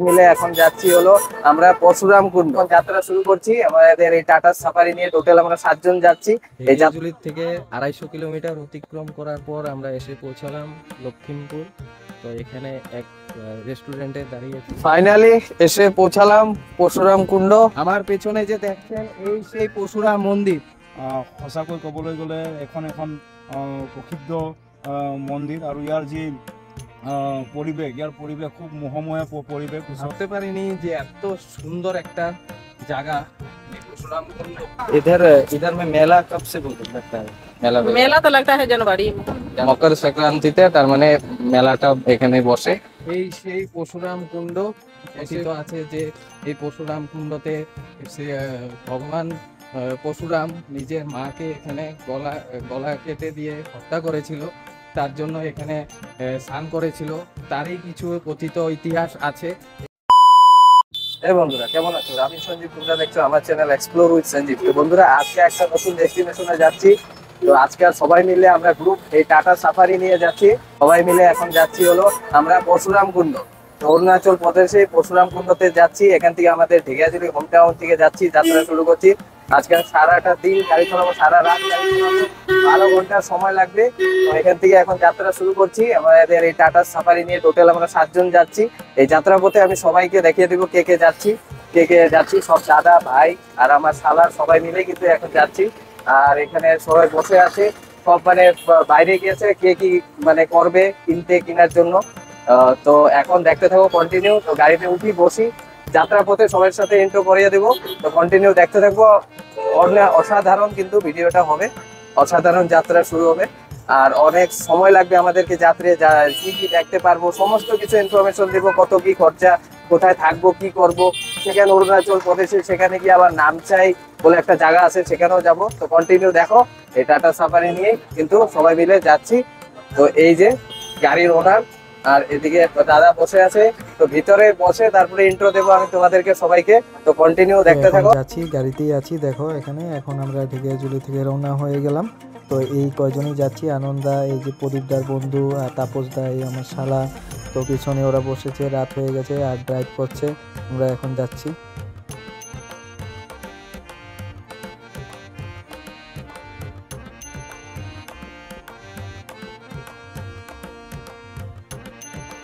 মিলে এখন যাচ্ছি হলো আমরা পরশুরাম কুণ্ড যাত্রা শুরু করছি। আমাদের এই টাটা সাফারি নিয়ে টোটাল আমরা 7 জন যাচ্ছি। এই হেকিয়াজুলি থেকে 250 কিলোমিটার অতিক্রম করার পর আমরা এসে পৌঁছালাম লক্ষ্মীমপুর। তো এখানে এক রেস্টুরেন্টে দাঁড়িয়েছি। ফাইনালি এসে পৌঁছালাম পরশুরাম কুণ্ড। আমার পেছনে যে দেখছেন এই সেই পরশুরাম মন্দির। সঁচাকৈ ক'বলৈ গ'লে এখন এখন প্ৰসিদ্ধ মন্দিৰ আৰু ইয়াৰ যি পৰিৱেশ, ইয়াৰ পৰিৱেশ খুব মোহময় পৰিৱেশ। ভাবতে পারিনি যে এত সুন্দর একটা জায়গা পরশুরাম কুণ্ড। इधर इधर में मेला कब से लगता है? मेला मेला तो लगता है जनवरी में। মকর সংক্রান্তিতে, তার মানে মেলাটা এখানে বসে। এই সেই পরশুরাম কুণ্ড। কথিত আছে যে এই পরশুরাম কুণ্ডতে ভগবান পরশুরাম নিজের মাকে এখানে গলা কেটে দিয়ে হত্যা করেছিল, তার জন্য এখানে স্নান করেছিল, তারই কিছু কথিত ইতিহাস আছে। এই বন্ধুরা কেমন আছো? আমি সঞ্জীব, তোমরা দেখছো আমার চ্যানেল এক্সপ্লোর উইথ সঞ্জীব। তো বন্ধুরা আজকে একটা নতুন ডেস্টিনেশনে যাচ্ছি। তো আজকে আর সবাই মিলে আমরা গ্রুপ এই টাটা সাফারি নিয়ে যাচ্ছি। সবাই মিলে এখন যাচ্ছি হলো আমরা পরশুরাম কুণ্ড। তো অরুণাচল প্রদেশে পরশুরাম কুণ্ডতে যাচ্ছি। এখান থেকে আমাদের ঢেকিয়াজুলি হোম টাউন থেকে যাচ্ছি, যাত্রা শুরু করছি। আজকে সারাটা দিন গাড়ি চালাবো, সারা রাত গাড়ি চালাবো, 12 ঘন্টা সময় লাগবে। তো এখান থেকে এখন যাত্রা শুরু করছি। আমাদের এই টাটা সাফারি নিয়ে টোটাল আমরা 7 জন যাচ্ছি। এই যাত্রা পথে আমি সবাইকে দেখিয়ে দেবো কে কে যাচ্ছি। সব দাদা ভাই আর আমার শালার সবাই মিলে কিন্তু এখন যাচ্ছি। আর এখানে সবাই বসে আছে, সব মানে বাইরে গিয়েছে কে কি মানে করবে কেনার জন্য। তো এখন দেখতে থাকো কন্টিনিউ। তো গাড়িতে উঠি, বসি, যাত্রা পথে সবার সাথে ইন্ট্রো করিয়ে দেবো। তো কন্টিনিউ দেখতে থাকবো। অসাধারণ কিন্তু ভিডিওটা হবে, অসাধারণ যাত্রা শুরু হবে। আর অনেক সময় লাগবে আমাদেরকে যাত্রে, কি কি দেখতে পারবো সমস্ত কিছু ইনফরমেশন দেবো। কত কি খরচা, কোথায় থাকবো, কি করব। সেখানে অরুণাচল প্রদেশে সেখানে গিয়ে আবার নামচাই বলে একটা জায়গা আছে, সেখানেও যাব। তো কন্টিনিউ দেখো এই টাটা সাফারি নিয়ে কিন্তু সবাই মিলে যাচ্ছি। তো এই যে গাড়ির ওনার, আর এদিকে দাদা বসে আছে। তো ভিতরে বসে তারপরে ইন্ট্রো দেবো আমি তোমাদেরকে সবাইকে। তো কন্টিনিউ দেখতে থাকো। যাচ্ছি, গাড়িতেই আছি দেখো এখানে। এখন আমরা ঢেকিয়াজুলি থেকে রওনা হয়ে গেলাম। তো এই কয়জনই যাচ্ছি, আনন্দা, এই যে প্রদীপদার বন্ধু আর তাপসদা, এই আমার শালা। তো পিছনে ওরা বসেছে, রাত হয়ে গেছে আর ড্রাইভ করছে। আমরা এখন যাচ্ছি।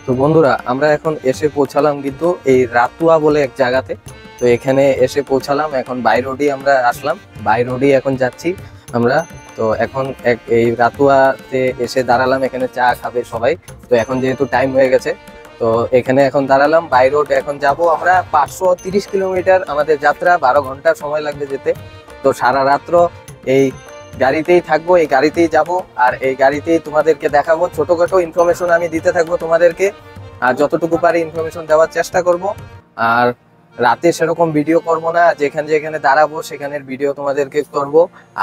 তো বন্ধুরা আমরা এখন এসে পৌঁছালাম কিন্তু এই রাতুয়া বলে এক জায়গাতে। তো এখানে এসে পৌঁছালাম, এখন বাই রোডই আমরা আসলাম, বাই রোডই এখন যাচ্ছি আমরা। তো এখন এই রাতুয়াতে এসে দাঁড়ালাম, এখানে চা খাবে সবাই। তো এখন যেহেতু টাইম হয়ে গেছে, তো এখানে এখন দাঁড়ালাম বাই রোড। এখন যাব আমরা 530 কিলোমিটার আমাদের যাত্রা, 12 ঘন্টা সময় লাগবে যেতে। তো সারা রাত্র এই গাড়িতেই থাকবো, এই গাড়িতেই যাব, আর এই গাড়িতেই তোমাদেরকে দেখাবো। ছোটখাটো ইনফরমেশন আমি দিতে থাকবো তোমাদেরকে, আর যতটুকু পারি ইনফরমেশন দেওয়ার চেষ্টা করব। আর রাতে সেরকম ভিডিও করব না, যেখানে যেখানে দাঁড়াবো সেখানের ভিডিও তোমাদেরকে করব।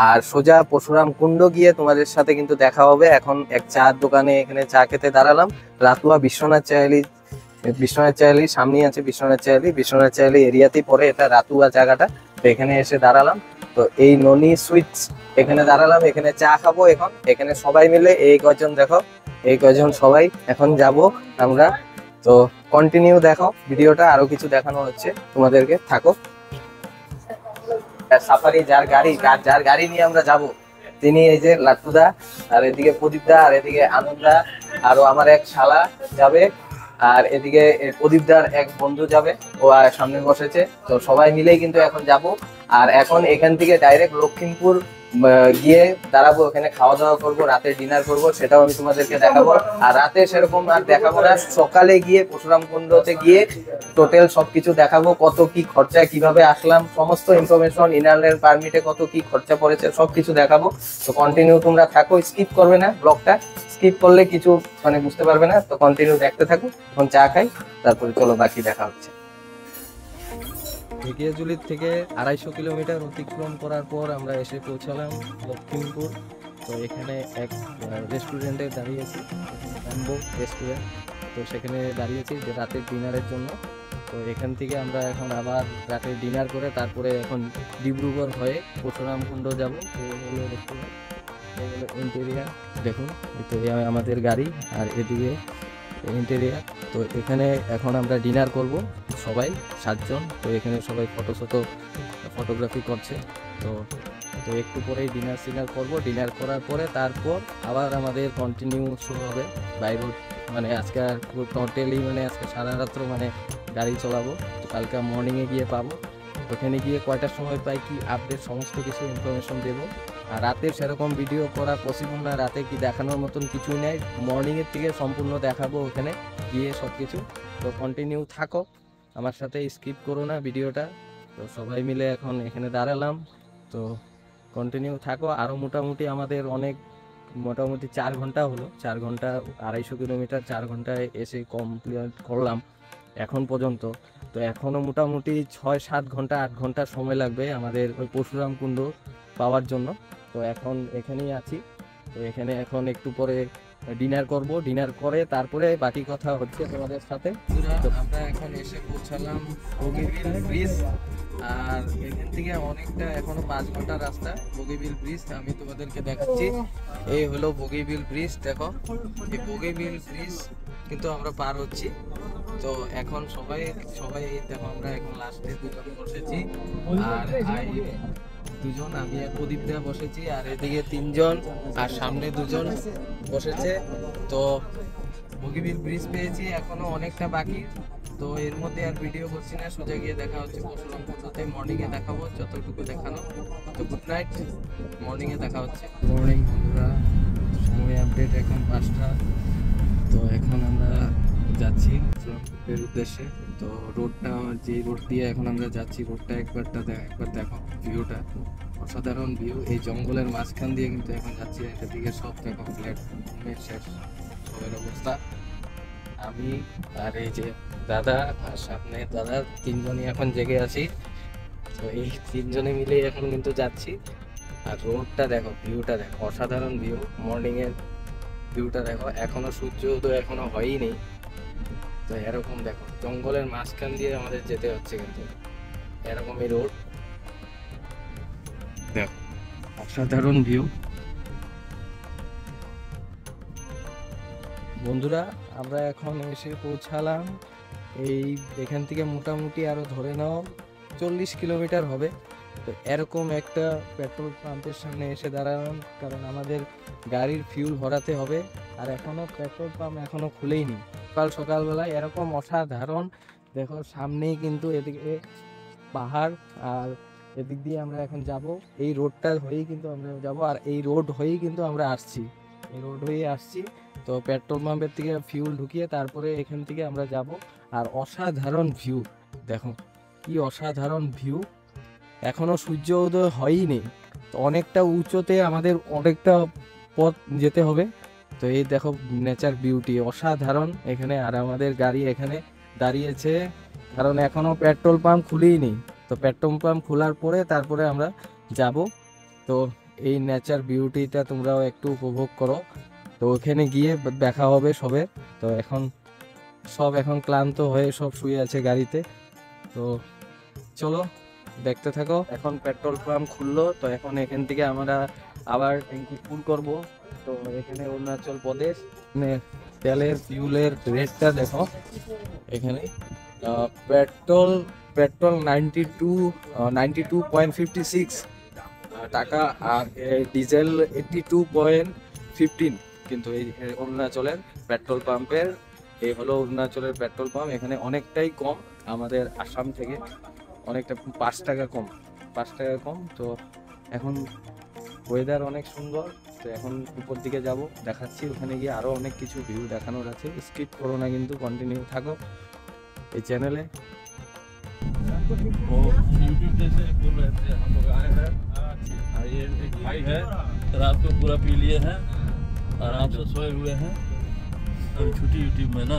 আর সোজা পরশুরাম কুণ্ড গিয়ে তোমাদের সাথে কিন্তু দেখা হবে। এখন এক চার দোকানে এখানে চা খেতে দাঁড়ালাম। রাতুয়া বিশ্বনাথ চায়ালি সামনেই আছে। বিশ্বনাথ চায়ালি এরিয়াতেই পড়ে এটা রাতুয়া জায়গাটা। তো এখানে এসে দাঁড়ালাম। তো এই ননি সুইটস এখানে দাঁড়ালাম, এখানে চা খাবো। এখন এখানে সবাই মিলে এই কয়জন দেখো, এই কয়জন সবাই এখন যাব আমরা। তো কন্টিনিউ দেখো ভিডিওটা, আরো কিছু দেখানো হচ্ছে তোমাদেরকে, থাকো। সাফারি যার গাড়ি নিয়ে আমরা যাব তিনি এই যে লাট্টুদা, আর এদিকে প্রদীপদা, আর এদিকে আনন্দা, আরো আমার এক শালা যাবে, আর এদিকে প্রদীপদার এক বন্ধু যাবে, ও সামনে বসেছে। তো সবাই মিলেই কিন্তু এখন যাব। আর এখন এখান থেকে ডাইরেক্ট লক্ষ্মীমপুর গিয়ে দাঁড়াবো, ওখানে খাওয়া দাওয়া করবো, রাতে ডিনার করবো, সেটাও আমি তোমাদেরকে দেখাবো। আর রাতে সেরকম আর দেখাবো না, সকালে গিয়ে পরশুরাম কুণ্ডতে গিয়ে টোটাল সবকিছু দেখাবো। কত কি খরচা, কিভাবে আসলাম, সমস্ত ইনফরমেশন, ইনারল্যান্ড পারমিটে কত কি খরচা পড়েছে সবকিছু দেখাবো। তো কন্টিনিউ তোমরা থাকো, স্কিপ করবে না ব্লগটা, স্কিপ করলে কিছু মানে বুঝতে পারবে না। তো কন্টিনিউ দেখতে থাকো। এখন চা খাই, তারপরে চলো বাকি দেখা হচ্ছে। হেকিয়াজুলি থেকে 250 কিলোমিটার অতিক্রম করার পর আমরা এসে পৌঁছালাম লক্ষ্মীমপুর। তো এখানে এক রেস্টুরেন্টে দাঁড়িয়েছি, ব্যাম্বো রেস্টুরেন্ট। তো সেখানে দাঁড়িয়েছি যে রাতের ডিনারের জন্য। তো এখান থেকে আমরা এখন আবার রাতে ডিনার করে তারপরে এখন ডিব্রুগড় হয়ে পরশুরাম কুণ্ড যাবো। এই হলো রেস্টুরেন্ট, এই হলো ইন্টেরিয়ার, দেখুন তো আমাদের গাড়ি, আর এদিকে ইন্টেরিয়ার। তো এখানে এখন আমরা ডিনার করব। সবাই 7 জন। তো এখানে সবাই ফটোগ্রাফি করছে। তো তো একটু পরেই ডিনার করব। ডিনার করার পরে তারপর আবার আমাদের কন্টিনিউ শুরু হবে বাই রোড। মানে আজকে টোটালি মানে আজকে সারা রাত্র মানে গাড়ি চালাবো। তো কালকে মর্নিংয়ে গিয়ে পাবো। ওখানে গিয়ে কয়টার সময় পাই কি আপডেট সমস্ত কিছু ইনফরমেশন দেবো। আর রাতে সেরকম ভিডিও করা পসিবল না, রাতে কি দেখানোর মতন কিছুই নেই। মর্নিংয়ের থেকে সম্পূর্ণ দেখাবো ওখানে গিয়ে সব কিছু। তো কন্টিনিউ থাকো আমার সাথে, স্কিপ করো না ভিডিওটা। তো সবাই মিলে এখন এখানে দাঁড়ালাম, তো কন্টিনিউ থাকো। আরও মোটামুটি আমাদের মোটামুটি 4 ঘন্টা হলো, 4 ঘন্টা 250 কিলোমিটার 4 ঘন্টায় এসে কমপ্লিট করলাম এখন পর্যন্ত। তো এখনও মোটামুটি 6-7 ঘন্টা 8 ঘন্টা সময় লাগবে আমাদের ওই পরশুরাম কুণ্ড পাওয়ার জন্য। তো এখন এখানেই আছি। তো এখানে এখন একটু পরে ডিনার করব। ডিনার করে তারপরে বাকি কথা হচ্ছে তোমাদের সাথে। তো আমরা এখন এসে পৌঁছালাম বগিবিল ব্রিজ। আর এখান থেকে অনেকটা এখনো 5 ঘন্টা রাস্তা বগিবিল ব্রিজ। আমি তোমাদেরকে দেখাচ্ছি, এই হলো বগিবিল ব্রিজ। দেখো এই বগিবিল ব্রিজ কিন্তু আমরা পার হচ্ছি। তো এখন সবাই দেখো আমরা এখন লাস্টে দুজন বসেছি, আর দুজন আমি আর প্রদীপ দা বসেছি, আর এদিকে 3 জন, আর সামনে 2 জন বসেছে। তো বগিবিল ব্রিজ পেয়েছি, এখনো অনেকটা বাকি। তো এর মধ্যে আর ভিডিও করছি না, সোজা গিয়ে দেখা হচ্ছে পরশুরাম কুণ্ডতে। মর্নিংয়ে দেখাবো যতটুকু দেখানো। তো গুড নাইট, মর্নিংয়ে দেখা হচ্ছে। মর্নিং বন্ধুরা, সময় আপডেট এখন 5টা। তো এখন আমরা যাচ্ছি এর উদ্দেশ্যে। তো রোডটা, যে রোড দিয়ে এখন আমরা যাচ্ছি, রোডটা একবার দেখো, ভিউটা অসাধারণ ভিউ। এই জঙ্গলের মাঝখান দিয়ে কিন্তু এখন যাচ্ছি। এদিকে সব দেখো প্ল্যাটফর্মের শেষ সবের অবস্থা। আমি আর এই যে দাদা আর সামনে দাদা, 3 জনই এখন জেগে আছি। তো এই 3 জনে মিলে এখন কিন্তু যাচ্ছি। আর রোডটা দেখো, ভিউটা দেখো, অসাধারণ ভিউ। মর্নিংয়ের ভিউটা দেখো, এখনো সূর্য উদয় এখনো হয়নি। তো এরকম দেখো জঙ্গলের মাঝখান দিয়ে আমাদের যেতে হচ্ছে, কিন্তু এরকমই রোড দেখো, অসাধারণ ভিউ। বন্ধুরা আমরা এখন এসে পৌঁছালাম এখান থেকে মোটামুটি আরো ধরে নাও 40 কিলোমিটার হবে। তো এরকম একটা পেট্রোল পাম্পের সামনে এসে দাঁড়ালাম, কারণ আমাদের গাড়ির ফিউল ভরাতে হবে। আর এখনো পেট্রোল পাম্প এখনো খুলেইনি। সকালবেলায় এরকম অসাধারণ দেখো, সামনেই কিন্তু এদিকে পাহাড়, আর এদিক দিয়ে আমরা এখন যাব। এই রোডটা হয়েই কিন্তু আমরা যাব, আর এই রোড হয়েই কিন্তু আমরা আসছি, এই রোড হয়ে আসছি। তো পেট্রোল পাম্পের থেকে ফিউল ঢুকিয়ে তারপরে এখান থেকে আমরা যাব। আর অসাধারণ ভিউ দেখো, কি অসাধারণ ভিউ। এখনো সূর্য উদয় হয়নি, তো অনেকটা উঁচুতে আমাদের অনেকটা পথ যেতে হবে। তো এই দেখো নেচার বিউটি অসাধারণ এখানে। আর আমাদের গাড়ি এখানে দাঁড়িয়েছে, কারণ এখনো পেট্রোল পাম্প খুলেইনি। তো পেট্রোল পাম্প খোলার পরে তারপরে আমরা যাব। তো এই নেচার বিউটিটা তোমরাও একটু উপভোগ করো। তো ওখানে গিয়ে দেখা হবে সবে। তো এখন ক্লান্ত হয়ে সব শুয়ে আছে গাড়িতে। তো চলো দেখতে থাকো। এখন পেট্রোল পাম্প খুললো, তো এখন এখান থেকে আমরা আবার ট্যাঙ্কি ফুল করব। তো এখানে অরুণাচল প্রদেশ তেলের ফিউলের রেটটা দেখো। এখানে পেট্রোল 92.56 টাকা, আর ডিজেল 82.15। কিন্তু এই অরুণাচলের পেট্রোল পাম্পের, এই হলো অরুণাচলের পেট্রোল পাম্প। এখানে অনেকটাই কম আমাদের আসাম থেকে, অনেকটা 5 টাকা কম। তো এখন ওয়েদার অনেক সুন্দর। তো এখন উপর দিকে যাব, দেখাচ্ছি। ওখানে গিয়ে আরো অনেক কিছু ভিউ দেখানোর আছে। স্কিপ করো না, কিন্তু কন্টিনিউ থাকো এই চ্যানেলে। ये एक भाई है, रात को पूरा पी लिए हैं, आराम से सोए हुए हैं। अभी छुट्टी में ना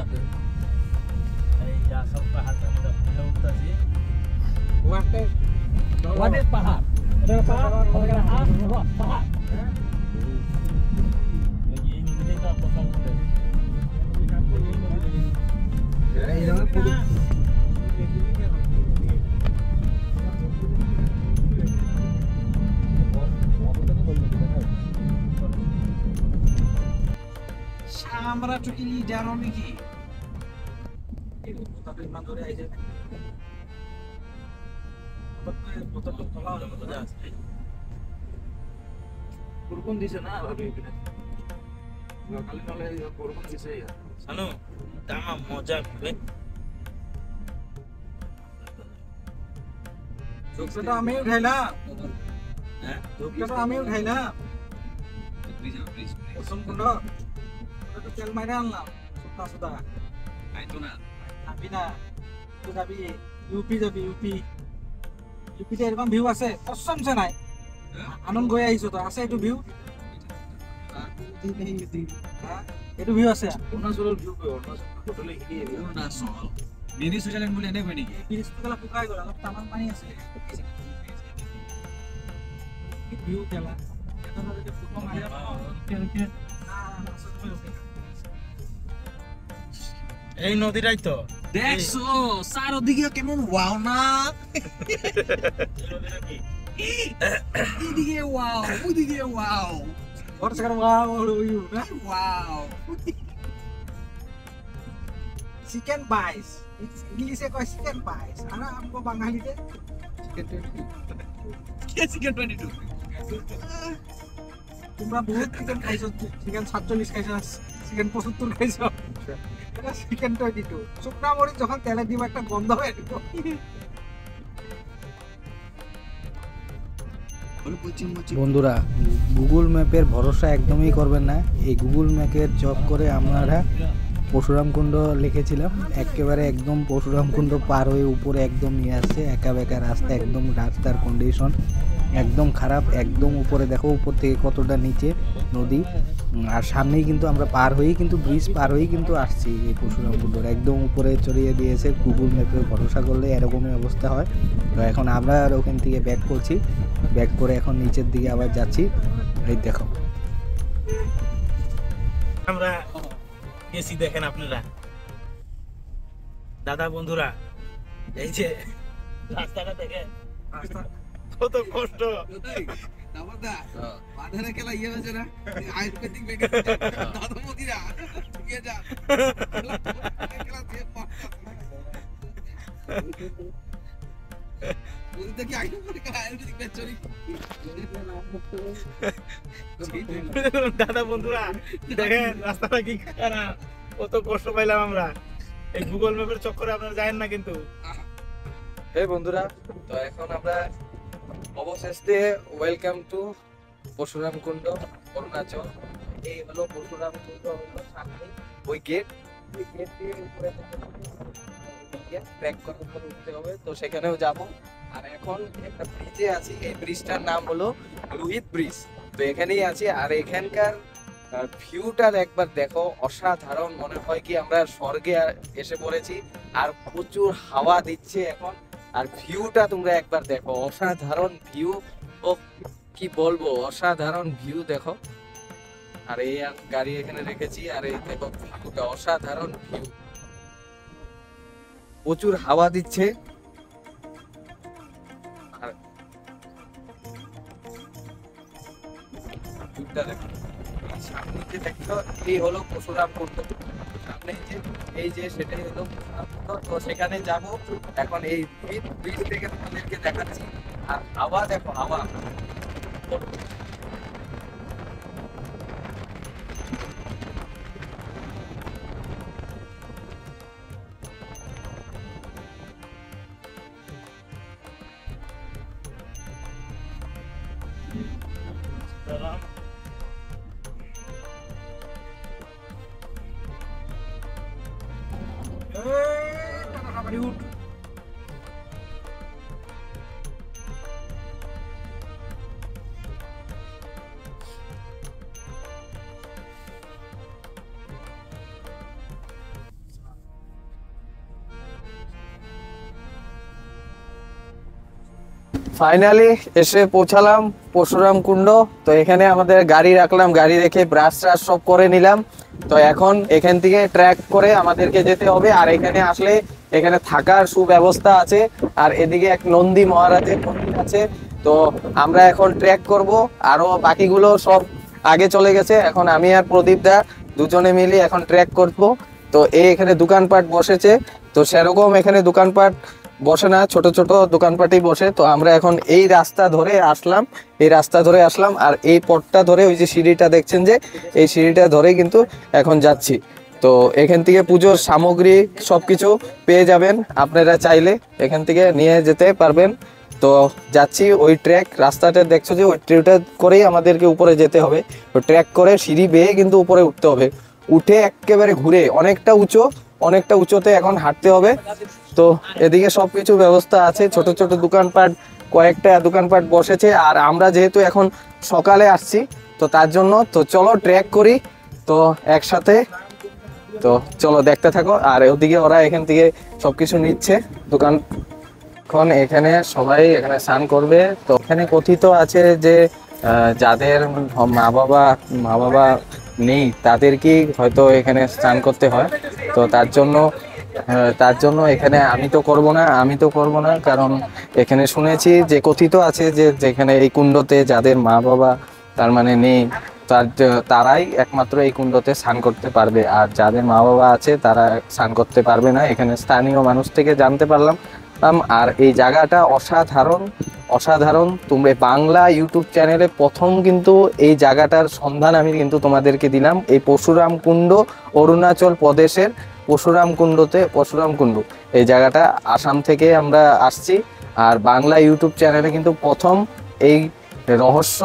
আমরা চুকি জানো নাকি ইমান ধরে আইছে বৰষুণ দিছে না ভাবি এইপিনে কালি নহলে বৰষুণ দিছে জানো তামা মজা ধূপটা আমি উঠাইলাম হ্যাঁ ধূপটা আমি উঠাইলাম কুসুম কুণ্ড তেল মাইরা আনলাম সুতা সুতা আইতো না যাবি না তুই যাবি ইউপি যাবি ইউপিতে এরকম ভিউ আছে কসমছে নাই আনন্দ গৈ আহিছো তো আছে এইটো ভিউ এইটো ভিউ আছে অৰুণাচলৰ ভিউ কয় Arunachal totally hilly area Arunachal mini Switzerland বুলি এনে কয় নেকি পিছটো গলা শুকাই গ'ল অলপ তামান পানী আছে ভিউ কেলা এটা যদি ফটো মাৰি কেলকে এই নদীটাই তো দেখছো চারদিকে কেমন ওয়াও না এদিকে ওয়াও ওদিকে ওয়াও ওর সাথে ওয়াও ইউ না ওয়াও চিকেন পাইস ইংলিশে কয় চিকেন পাইস আর আমগো বাঙালিতে চিকেন 22 তোমরা বহুত চিকেন খাইছো চিকেন 47 খাইছো চিকেন 75 খাইছো এটা চিকেন 22 শুকনা মরিচ যখন তেলে দিব একটা গন্ধ হয় বন্ধুরা গুগল ম্যাপের ভরসা একদমই করবেন না। এই গুগল ম্যাপের জব করে আমরা পরশুরামকুণ্ড লিখেছিলাম, একেবারে একদম পরশুরামকুণ্ড পার হয়ে উপরে একদম নিয়ে আসছে। একা বেকা রাস্তা, একদম রাস্তার কন্ডিশন একদম খারাপ। একদম উপরে দেখো উপর থেকে কতটা নিচে নদী, আর সামনেই কিন্তু আমরা পার হয়েই কিন্তু ব্রিজ পার হয়েই কিন্তু আসছি এই পরশুরামকুণ্ডর একদম উপরে চড়িয়ে দিয়েছে। গুগল ম্যাপে ভরসা করলে এরকমই অবস্থা হয়। তো এখন আমরা আর ওখান থেকে ব্যাক করছি, ব্যাক করে এখন নিচের দিকে আবার যাচ্ছি। এই দেখো আমরা গেছি, দেখেন আপনারা দাদা বন্ধুরা, এই যে রাস্তাটা দেখেন কত কষ্ট। দাদা বন্ধুরা দেখেন রাস্তাটা কি খারাপ, কত কষ্ট পাইলাম আমরা। এই গুগল ম্যাপের চক্করে আপনারা যায়েন না কিন্তু। এই বন্ধুরা, তো এখন আমরা অবশেষে ওয়েলকাম টু পরশুরামকুণ্ড অরুণাচল। এই হলো পরশুরামকুণ্ড, হলো সামনে ওই গেট, ওই গেট দিয়ে উপরে ট্রেক করে উপরে উঠতে হবে, তো সেখানেও যাব। আর এখন একটা ব্রিজে আছি, এই ব্রিজটার নাম হলো লোহিত ব্রিজ। তো এখানেই আছি, আর এখানকার ভিউটা একবার দেখো, অসাধারণ। মনে হয় কি আমরা স্বর্গে এসে পড়েছি। আর প্রচুর হাওয়া দিচ্ছে এখন, আর ভিউটা তোমরা একবার দেখো, অসাধারণ ভিউ। ও কি বলবো, অসাধারণ ভিউ দেখো। আর এই গাড়ি এখানে রেখেছি, আর এই দেখো ভিউটা, অসাধারণ ভিউ। প্রচুর হাওয়া দিচ্ছে। আর ভিউটা দেখো, সামনে যে দেখছো এই হলো পরশুরামকুণ্ড। সামনে এই যে সেটাই হলো পরশুরামকুণ্ড। তো সেখানে যাব এখন। এই ব্রিজ থেকে তোমাদেরকে দেখাচ্ছি। আর হাওয়া দেখো, হাওয়া ফাইনালি এসে পৌঁছালাম পরশুরামকুণ্ড। তো এখানে আমাদের গাড়ি রাখলাম, গাড়ি রেখে ব্রাশ ট্রাশ সব করে নিলাম। তো এখন এখান থেকে ট্র্যাক করে আমাদেরকে যেতে হবে। আর এখানে আসলে এখানে থাকার সুব্যবস্থা আছে, আর এদিকে এক নন্দী মহারাজের মন্দির আছে। তো আমরা এখন ট্র্যাক করব, আরো বাকিগুলো সব আগে চলে গেছে। এখন আমি আর প্রদীপ দা দুজনে মিলে এখন ট্র্যাক করব। তো এই এখানে দোকানপাট বসেছে, তো সেরকম এখানে দোকানপাট বসে না, ছোট ছোট দোকানপাটই বসে। তো আমরা এখন এই রাস্তা ধরে আসলাম, এই রাস্তা ধরে আসলাম, আর এই পথটা ধরে ওই যে সিঁড়িটা দেখছেন যে এই সিঁড়িটা ধরে কিন্তু এখন যাচ্ছি। তো এখান থেকে পুজোর সামগ্রী সবকিছু পেয়ে যাবেন, আপনারা চাইলে এখান থেকে নিয়ে যেতে পারবেন। তো যাচ্ছি ওই ট্র্যাক রাস্তাটা দেখছো যে ওই ট্রেকটা করেই আমাদেরকে উপরে যেতে হবে। ওই ট্র্যাক করে সিঁড়ি বেয়ে কিন্তু উপরে উঠতে হবে, উঠে একেবারে ঘুরে অনেকটা উঁচু, অনেকটা উঁচুতে এখন হাঁটতে হবে। তো এদিকে সবকিছু ব্যবস্থা আছে, ছোট ছোট দোকানপাট, কয়েকটা দোকানপাট বসেছে। আর আমরা যেহেতু এখন সকালে আসছি তো তার জন্য তো চলো ট্র্যাক করি তো একসাথে। তো চলো দেখতে থাকো। আর ওদিকে ওরা এখান থেকে সবকিছু নিচ্ছে দোকান। এখন এখানে সবাই এখানে স্নান করবে। তো এখানে কথিত আছে যে যাদের মা বাবা নেই তাদেরকেই হয়তো এখানে স্নান করতে হয়। তো তার জন্য এখানে আমি তো করব না, কারণ এখানে শুনেছি যে কথিত আছে যে যেখানে এই কুণ্ডতে যাদের মা বাবা তার মানে নেই তারাই একমাত্র এই কুণ্ডতে স্নান করতে পারবে, আর যাদের মা বাবা আছে তারা স্নান করতে পারবে না। এখানে স্থানীয় মানুষ থেকে জানতে পারলাম। আর এই জায়গাটা অসাধারণ। তোমরা বাংলা ইউটিউব চ্যানেলে প্রথম কিন্তু এই জায়গাটার সন্ধান আমি কিন্তু তোমাদেরকে দিলাম। এই পরশুরাম কুণ্ড, অরুণাচল প্রদেশের পরশুরাম কুণ্ড এই জায়গাটা, আসাম থেকে আমরা আসছি। আর বাংলা ইউটিউব চ্যানেলে কিন্তু প্রথম এই রহস্য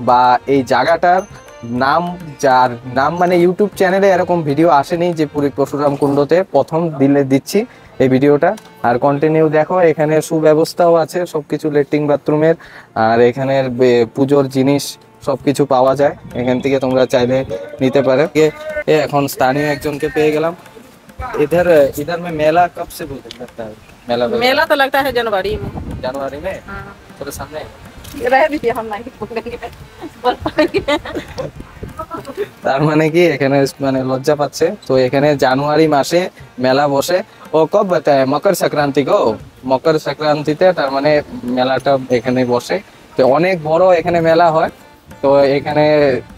বা এই জায়গাটার যার নাম মানে ইউটিউব চ্যানেলে এরকম ভিডিও আসেনি যে পুরী পরশুরাম কুণ্ডতে প্রথম দিচ্ছি এই ভিডিওটা। আর কন্টিনিউ দেখো, এখানে সুব্যবস্থাও আছে সবকিছু, লেট্রিন বাথরুমের, আর এখানের পুজোর জিনিস সবকিছু পাওয়া যায়, এখান থেকে তোমরা চাইলে নিতে পারো। এখন স্থানীয় একজনকে পেয়ে গেলাম। इधर में मेला कब से लगता है? मेला तो लगता है जनवरी में। जनवरी में हाँ। थोड़े सामने रह दीजिए, हम नहीं बोलेंगे, बोल पाएंगे। তার মানে কি এখানে মানে লজ্জা পাচ্ছে। তো এখানে জানুয়ারি মাসে মেলা বসে। ও কব বাতায় মকর সংক্রান্তি গো, মকর সংক্রান্তিতে তার মানে মেলাটা এখানে বসে। তো অনেক বড় এখানে মেলা হয়। তো এখানে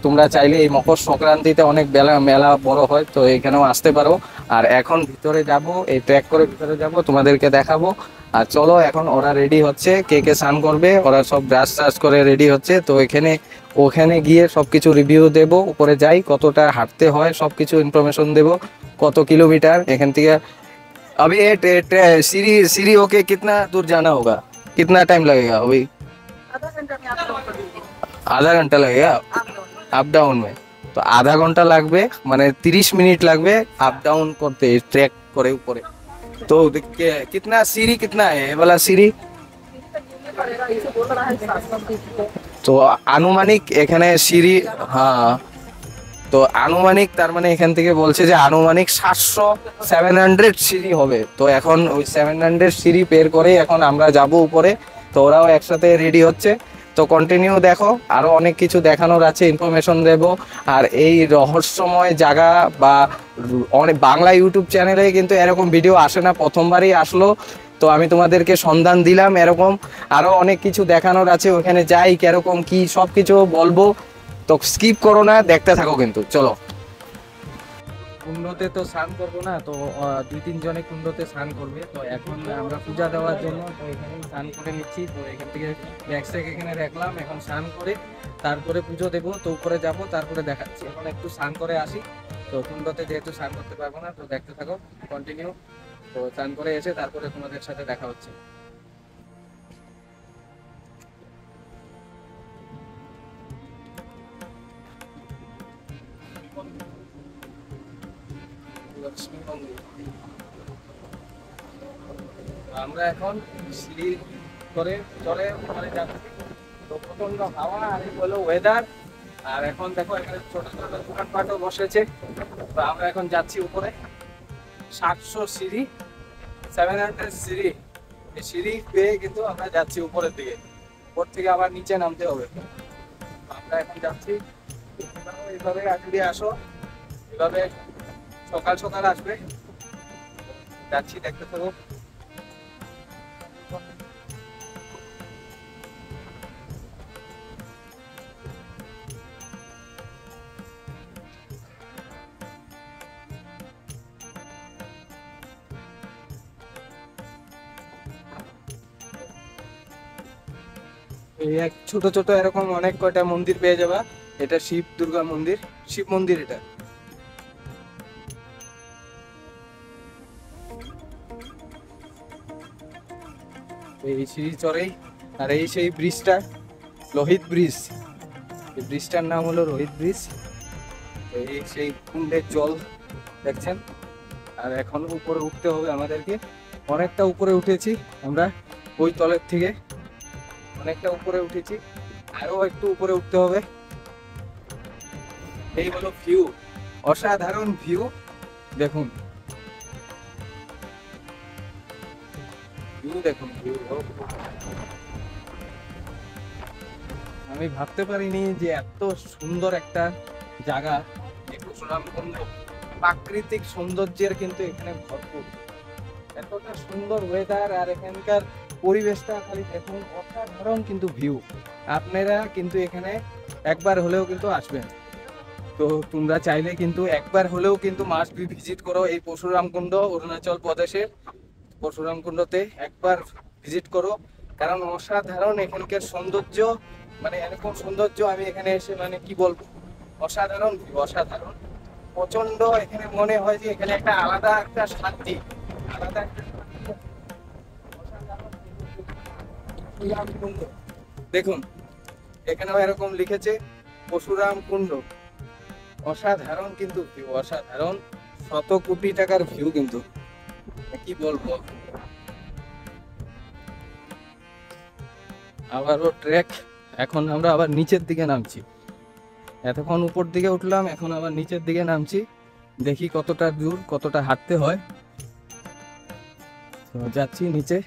তোমরা চাইলে এই মকর সংক্রান্তিতে অনেক মেলা বড় হয়, তো এখানেও আসতে পারো। আর এখন ভিতরে যাব, এই ট্র্যাক করে ভিতরে যাব, তোমাদেরকে দেখাবো। আর চলো এখন ওরা রেডি হচ্ছে, কে কে স্নান করবে, ওরা সব ব্রাশ ট্রাশ করে রেডি হচ্ছে। তো ওখানে গিয়ে সবকিছু রিভিউ দেব, উপরে যাই কতটা হাঁটতে হয় সবকিছু ইনফরমেশন দেব, কত কিলোমিটার এখান থেকে। अभी ये सीरी होके कितना दूर जाना होगा, कितना टाइम लगेगा? अभी आधा घंटा में आप लोग कर दीजिए। आधा घंटा लगेगा अप डाउन में। तो आधा घंटा লাগবে, মানে 30 মিনিট লাগবে अप डाउन করতে, ট্রেক করে উপরে। तो कितना सीढ़ी कितना है ये वाला सीढ़ी? इसे बोल रहा है 700 फीट। তো আনুমানিক এখানে সিঁড়ি, হ্যাঁ, তো আনুমানিক তার মানে এখান থেকে বলছে যে আনুমানিক 700 সিঁড়ি হবে। তো এখন ওই 700 সিঁড়ি বের করে এখন আমরা যাব উপরে। তো ওরাও একসাথে রেডি হচ্ছে। তো কন্টিনিউ দেখো, আরো অনেক কিছু দেখানোর আছে, ইনফরমেশন দেব। আর এই রহস্যময় জায়গা বা অনেক বাংলা ইউটিউব চ্যানেলে কিন্তু এরকম ভিডিও আসে না, প্রথমবারই আসলো। তো আমি তোমাদেরকে সন্ধান দিলাম, এরকম আরো অনেক কিছু দেখানোর আছে। ওখানে যাই কিরকম কি সবকিছু বলবো, তো স্কিপ করো না, দেখতে থাকো কিন্তু। চলো, কুণ্ডতে তো স্নান করবো না, তো 2-3 জনে কুণ্ডতে স্নান করবে। তো এখন আমরা পূজা দেওয়ার জন্য তো এখানে স্নান করে নিচ্ছি। তো এখান থেকে ব্যাগস্যাগ এখানে রাখলাম, এখন স্নান করে তারপরে পুজো দেবো। তো উপরে যাব, তারপরে দেখাচ্ছি। এখন একটু স্নান করে আসি। তো কুণ্ডতে যেহেতু স্নান করতে পারবো না, তো দেখতে থাকো কন্টিনিউ। তো স্নান করে এসে তারপরে তোমাদের সাথে দেখা হচ্ছে। লক্ষ্মী মন্দির। আমরা এখন সিঁড়ি করে চলে যাচ্ছি। তো প্রচন্ড হাওয়া আর এই হলো ওয়েদার। আর এখন দেখো এখানে ছোট ছোট দোকানপাটও বসেছে। তো আমরা এখন যাচ্ছি উপরে। 700 সিঁড়ি, 700 সিঁড়ি, এই সিঁড়ি পেয়ে কিন্তু আমরা যাচ্ছি উপরের দিকে। উপর থেকে আবার নিচে নামতে হবে। আমরা এখন যাচ্ছি। এইভাবে আগে আসো, এভাবে সকাল সকাল আসবে। যাচ্ছি, দেখতে থাকো। এই এক ছোট ছোট এরকম অনেক কয়টা মন্দির পেয়ে যাবা। এটা শিব দুর্গা মন্দির, শিব মন্দির এটা। এই সিঁড়ি চড়েই, আর এই সেই ব্রিজটা লোহিত ব্রিজ, এই ব্রিজটার নাম হলো রোহিত ব্রিজ। তো এই সেই কুণ্ডের জল দেখছেন। আর এখন উপরে উঠতে হবে আমাদেরকে, অনেকটা উপরে উঠেছি আমরা, ওই তলের থেকে অনেকটা উপরে উঠেছি, আরো একটু উপরে উঠতে হবে। এই হলো ভিউ, অসাধারণ ভিউ দেখুন, ভিউ দেখুন, ভিউ। আমি ভাবতে পারিনি যে এত সুন্দর একটা জায়গা, এই পরশুরামকুণ্ড, প্রাকৃতিক সৌন্দর্যের কিন্তু এখানে ভরপুর। এতটা সুন্দর ওয়েদার আর এখানকার পরিবেশটা খালি দেখুন, অসাধারণ কিন্তু ভিউ। আপনারা কিন্তু এখানে একবার হলেও কিন্তু আসবেন। তো তোমরা চাইলে কিন্তু একবার হলেও কিন্তু মাস্ট বি ভিজিট করো এই পরশুরামকুণ্ড, অরুণাচল প্রদেশের পরশুরামকুণ্ডতে একবার ভিজিট করো। কারণ অসাধারণ এখানকার সৌন্দর্য, মানে এরকম সৌন্দর্য আমি এখানে এসে মানে কি বলবো, অসাধারণ ভিউ, অসাধারণ। প্রচন্ড এখানে মনে হয় যে এখানে একটা আলাদা একটা শান্তি, আলাদা একটা পরশুরামকুণ্ড। দেখুন এখানেও এরকম লিখেছে পরশুরামকুণ্ড, অসাধারণ কিন্তু ভিউ, অসাধারণ, 100 কোটি টাকার ভিউ কিন্তু, কি বলবো। আবারও ট্রেক, এখন আমরা আবার নিচের দিকে নামছি। এতক্ষণ উপর দিকে উঠলাম, এখন আবার নিচের দিকে নামছি। দেখি কতটা দূর, কতটা হাঁটতে হয়। তো যাচ্ছি নিচে।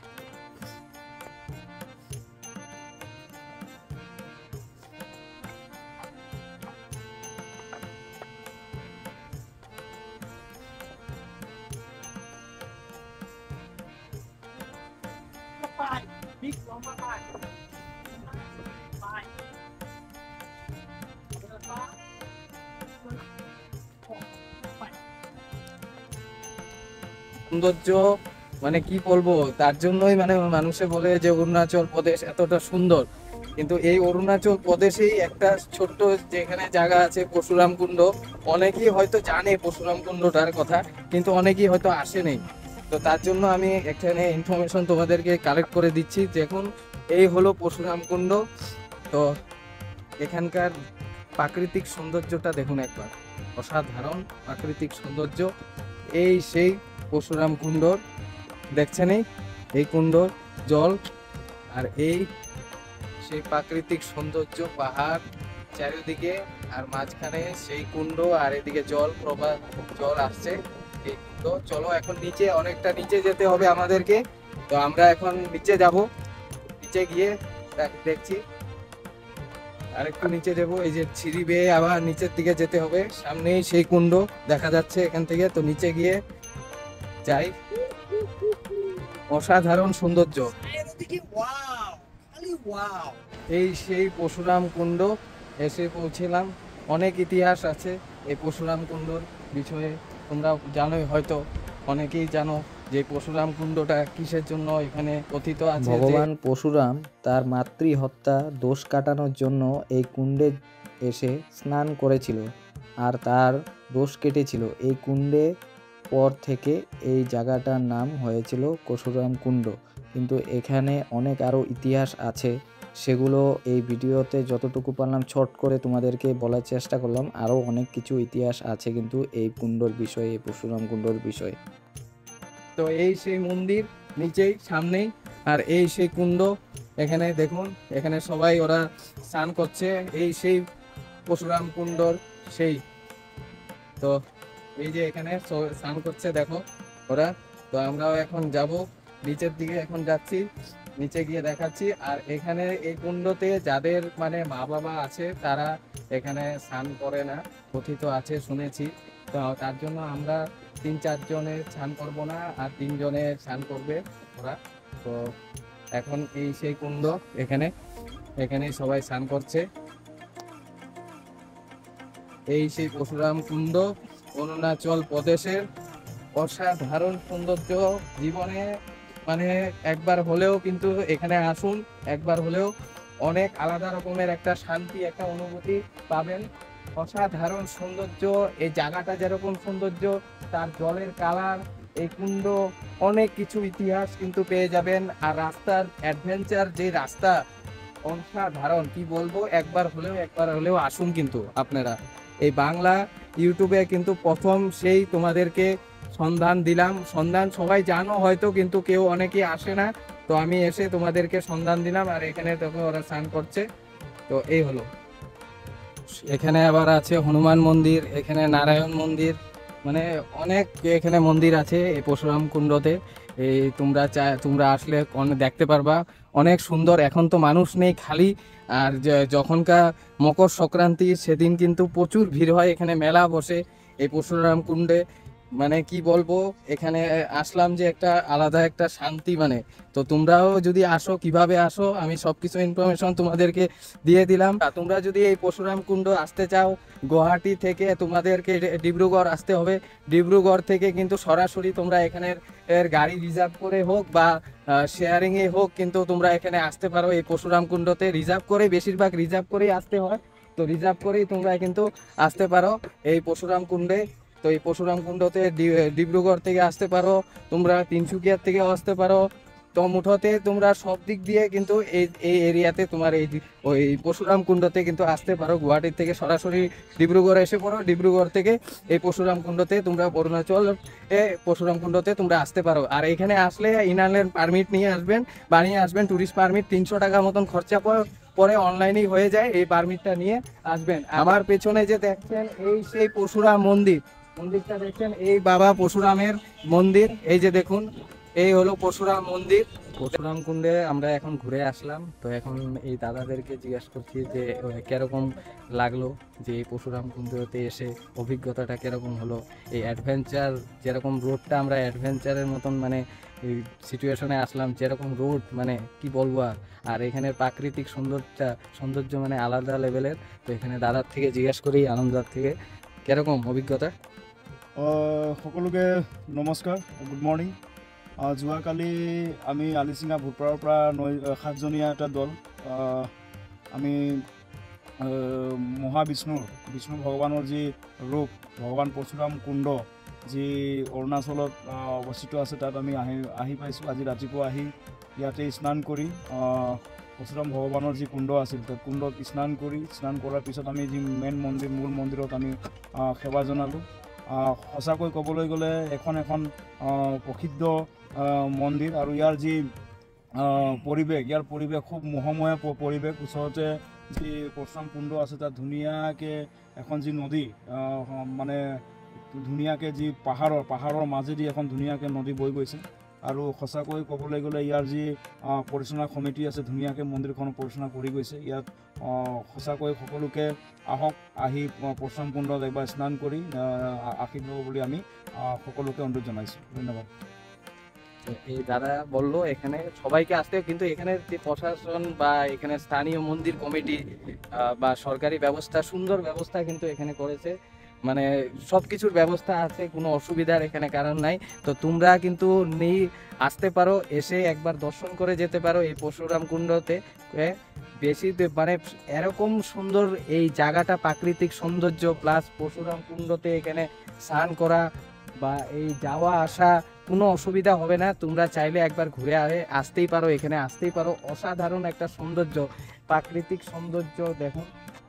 সৌন্দর্য মানে কি বলবো, তার জন্যই মানে মানুষে বলে যে অরুণাচল প্রদেশ এতটা সুন্দর। কিন্তু এই অরুণাচল প্রদেশেই একটা ছোট্ট যেখানে জায়গা আছে পরশুরামকুণ্ড, অনেকেই হয়তো জানে পরশুরামকুণ্ডটার কথা, কিন্তু অনেকেই হয়তো আসেনি। তো তার জন্য আমি এখানে ইনফরমেশন তোমাদেরকে কালেক্ট করে দিচ্ছি। দেখুন এই হলো পরশুরামকুণ্ড। তো এখানকার প্রাকৃতিক সৌন্দর্যটা দেখুন একবার, অসাধারণ প্রাকৃতিক সৌন্দর্য। এই সেই পরশুরামকুণ্ড দেখছেন, এই কুণ্ডর জল, আর এই সেই প্রাকৃতিক সৌন্দর্য, পাহাড় চারিদিকে, আর মাঝখানে সেই কুণ্ড, আর এদিকে জল প্রবাহ, জল আসছে এই কুণ্ড। চলো এখন নিচে, অনেকটা নিচে যেতে হবে আমাদেরকে। তো আমরা এখন নিচে যাব, নিচে গিয়ে দেখছি আর একটু নিচে যাবো। এই যে সিঁড়ি বেয়ে আবার নিচের দিকে যেতে হবে, সামনেই সেই কুণ্ড দেখা যাচ্ছে এখান থেকে। তো নিচে গিয়ে যাই, অসাধারণ সৌন্দর্য, এই সেই পরশুরামকুণ্ড এসে পৌঁছলাম। অনেক ইতিহাস আছে এই পরশুরামকুণ্ডর বিষয়ে, তোমরা জানোই হয়তো, অনেকেই জানো যে পরশুরামকুণ্ডটা কিসের জন্য এখানে কথিত আছে। ভগবান পরশুরাম তার মাতৃ হত্যা দোষ কাটানোর জন্য এই কুণ্ডে এসে স্নান করেছিল, আর তার দোষ কেটেছিল। এই কুণ্ডে পর থেকে এই জায়গাটার নাম হয়েছিল পরশুরামকুণ্ড। কিন্তু এখানে অনেক আরও ইতিহাস আছে, সেগুলো এই ভিডিওতে যতটুকু পারলাম ছোট করে তোমাদেরকে বলার চেষ্টা করলাম। আরও অনেক কিছু ইতিহাস আছে কিন্তু এই কুণ্ডর বিষয়ে, এই পরশুরামকুণ্ডর বিষয়ে। তো এই সেই মন্দির নিচেই সামনেই, আর এই সেই কুণ্ড। এখানে দেখুন, এখানে সবাই ওরা স্নান করছে, এই সেই পরশুরামকুণ্ডর সেই। তো এই যে এখানে স্নান করছে দেখো ওরা। তো আমরাও এখন যাব নিচের দিকে, এখন যাচ্ছি, নিচে গিয়ে দেখাচ্ছি। আর এখানে এই কুণ্ডতে যাদের মানে মা বাবা আছে তারা এখানে স্নান করে না, কথিত আছে শুনেছি। তো তার জন্য আমরা 3-4 জনে স্নান করব না, আর 3 জনে স্নান করবে ওরা। তো এখন এই সেই কুণ্ড, এখানে সবাই স্নান করছে। এই সেই পরশুরামকুণ্ড, অরুণাচল প্রদেশের অসাধারণ সৌন্দর্য। জীবনে মানে একবার হলেও কিন্তু এখানে আসুন, একবার হলেও অনেক আলাদা রকমের একটা শান্তি, একটা অনুভূতি পাবেন। অসাধারণ সৌন্দর্য, এই জায়গাটা যেরকম সৌন্দর্য, তার জলের কালার, এই কুণ্ড, অনেক কিছু ইতিহাস কিন্তু পেয়ে যাবেন। আর রাস্তার অ্যাডভেঞ্চার, যে রাস্তা অসাধারণ, কি বলবো, একবার হলেও আসুন কিন্তু আপনারা। এই বাংলা ইউটিউবে কিন্তু প্রথম সেই তোমাদেরকে সন্ধান দিলাম। সন্ধান সবাই জানো হয়তো, কিন্তু কেউ অনেকেই আসে না, তো আমি এসে তোমাদেরকে সন্ধান দিলাম। আর এখানে দেখো ওরা স্নান করছে। তো এই হলো, এখানে আবার আছে হনুমান মন্দির, এখানে নারায়ণ মন্দির, মানে অনেক এখানে মন্দির আছে এই পরশুরাম কুণ্ডতে। এই তোমরা আসলে অনেক দেখতে পারবা, অনেক সুন্দর। এখন তো মানুষ নেই, খালি। আর যখনকার মকর সংক্রান্তি সেদিন কিন্তু প্রচুর ভিড় হয়, এখানে মেলা বসে এই পরশুরাম কুণ্ডে। মানে কি বলবো, এখানে আসলাম যে একটা আলাদা একটা শান্তি। মানে তো তোমরাও যদি আসো, কিভাবে আসো আমি সবকিছু ইনফরমেশন তোমাদেরকে দিয়ে দিলাম। তোমরা যদি এই পরশুরাম কুণ্ড আসতে চাও, গুয়াহাটি থেকে তোমাদেরকে ডিব্রুগড় আসতে হবে। ডিব্রুগড় থেকে কিন্তু সরাসরি তোমরা এখানের গাড়ি রিজার্ভ করে হোক বা শেয়ারিংয়ে হোক, কিন্তু তোমরা এখানে আসতে পারো এই পরশুরাম কুণ্ডতে। রিজার্ভ করে, বেশিরভাগ রিজার্ভ করেই আসতে হয়, তো রিজার্ভ করেই তোমরা কিন্তু আসতে পারো এই পরশুরাম কুণ্ডে। তো এই পরশুরাম কুণ্ডতে ডিব্রুগড় থেকে আসতে পারো, তোমরা তিনসুকিয়ার থেকেও আসতে পারো। তো মুঠোতে তোমরা সব দিক দিয়ে কিন্তু এই এরিয়াতে তোমার ওই পরশুরাম কুণ্ডতে কিন্তু আসতে পারো। গুয়াহাটির থেকে সরাসরি ডিব্রুগড় এসে পড়ো, ডিব্রুগড় থেকে এই পরশুরাম কুণ্ডতে তোমরা অরুণাচল পরশুরাম কুণ্ডতে তোমরা আসতে পারো। আর এখানে আসলে ইনল্যান্ড পারমিট নিয়ে আসবেন, বানিয়ে আসবেন। ট্যুরিস্ট পারমিট 300 টাকা মতন খরচা পরে অনলাইনেই হয়ে যায়, এই পারমিটটা নিয়ে আসবেন। আমার পেছনে যে দেখছেন এই সেই পরশুরাম মন্দিরটা দেখছেন, এই বাবা পরশুরামের মন্দির। এই যে দেখুন, এই হলো পরশুরাম মন্দির। পরশুরাম কুণ্ডে আমরা এখন ঘুরে আসলাম। তো এখন এই দাদাদেরকে জিজ্ঞাসা করছি যে কিরকম লাগলো, যে এই পরশুরাম কুণ্ডতে এসে অভিজ্ঞতাটা কিরকম হলো। এই অ্যাডভেঞ্চার যেরকম রোডটা, আমরা অ্যাডভেঞ্চারের মতন মানে এই সিচুয়েশনে আসলাম, যেরকম রোড মানে কি বলবো। আর এখানে প্রাকৃতিক সৌন্দর্য মানে আলাদা লেভেলের। তো এখানে দাদার থেকে জিজ্ঞাসা করি, আনন্দার থেকে, কিরকম অভিজ্ঞতা। সকলোকে নমস্কাৰ, গুড মৰ্ণিং। যোৱাকালি আমি আলিচিঙা ভূতপাৰাৰ পৰা 7জনীয়া এটা দল আমি বিষ্ণু ভগৱানৰ যি ৰূপ, ভগৱান পৰশুৰাম কুণ্ড যি অৰুণাচলত অৱস্থিত আছে, তাত আমি আহি পাইছোঁ। আজি ৰাতিপুৱা আহি ইয়াতে স্নান কৰি পৰশুৰাম ভগৱানৰ যি কুণ্ড আছিল, তাত কুণ্ডত স্নান কৰাৰ পিছত আমি যি মেইন মন্দিৰ, মূল মন্দিৰত আমি সেৱা জনালোঁ। সঁচাকৈ ক'বলৈ গ'লে এখন প্ৰসিদ্ধ মন্দিৰ, আৰু ইয়াৰ যি পৰিৱেশ খুব মোহময় পৰিৱেশ। ওচৰতে যি পৰশুৰাম কুণ্ড আছে, তাত ধুনীয়াকৈ এখন যি নদী, মানে ধুনীয়াকৈ যি পাহাৰৰ মাজেদি এখন ধুনীয়াকৈ নদী বৈ গৈছে। আৰু সঁচাকৈ ক'বলৈ গ'লে ইয়াৰ যি পৰিচালনা সমিতি আছে, ধুনীয়াকৈ মন্দিৰখন পৰিচালনা কৰি গৈছে। ইয়াত সঁচাকৈ সকলোকে আহক, আহি পৰশুৰাম কুণ্ডত একবাৰ স্নান কৰি আশীৰ্বাদ ল'ব বুলি আমি সকলোকে অনুৰোধ জনাইছোঁ। ধন্যবাদ। এই দাদা বললো এখানে সবাইকে আসতে, কিন্তু এখানে যে প্রশাসন বা এখানে স্থানীয় মন্দির কমিটি বা সরকারি ব্যবস্থা, সুন্দর ব্যবস্থা কিন্তু এখানে করেছে। মানে সব কিছুর ব্যবস্থা আছে, কোনো অসুবিধার এখানে কারণ নাই। তো তোমরা কিন্তু আসতে পারো, এসে একবার দর্শন করে যেতে পারো এই পরশুরাম কুণ্ডতে। বেশি মানে এরকম সুন্দর এই জায়গাটা, প্রাকৃতিক সৌন্দর্য প্লাস পরশুরাম কুণ্ডতে এখানে স্নান করা বা এই যাওয়া আসা কোনো অসুবিধা হবে না। তোমরা চাইলে একবার ঘুরে আসতেই পারো, এখানে আসতেই পারো। অসাধারণ একটা সৌন্দর্য, প্রাকৃতিক সৌন্দর্য দেখুন,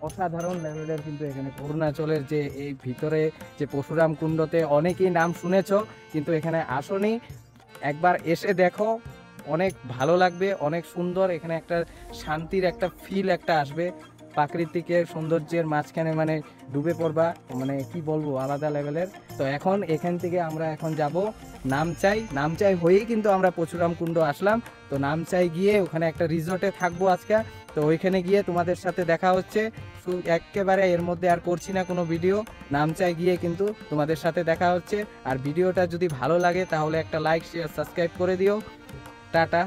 অসাধারণ লেভেলের। কিন্তু এখানে অরুণাচলের যে এই ভিতরে যে পরশুরাম কুণ্ডতে অনেকেই নাম শুনেছো, কিন্তু এখানে আসোনি, একবার এসে দেখো, অনেক ভালো লাগবে, অনেক সুন্দর। এখানে একটা শান্তির একটা ফিল একটা আসবে, প্রাকৃতিকের সৌন্দর্যের মাঝখানে মানে ডুবে পড়বা, মানে কি বলবো, আলাদা লেভেলের। তো এখন এখান থেকে আমরা এখন যাব নামচাই হয়েই কিন্তু আমরা পরশুরাম কুণ্ড আসলাম। তো নামচাই গিয়ে ওখানে একটা রিসর্টে থাকবো আজকে। তো ওইখানে গিয়ে তোমাদের সাথে দেখা হচ্ছে। একেবারে এর মধ্যে আর করছি না কোনো ভিডিও, নামচাই গিয়ে কিন্তু তোমাদের সাথে দেখা হচ্ছে। আর ভিডিওটা যদি ভালো লাগে তাহলে একটা লাইক, শেয়ার, সাবস্ক্রাইব করে দিও। টাটা।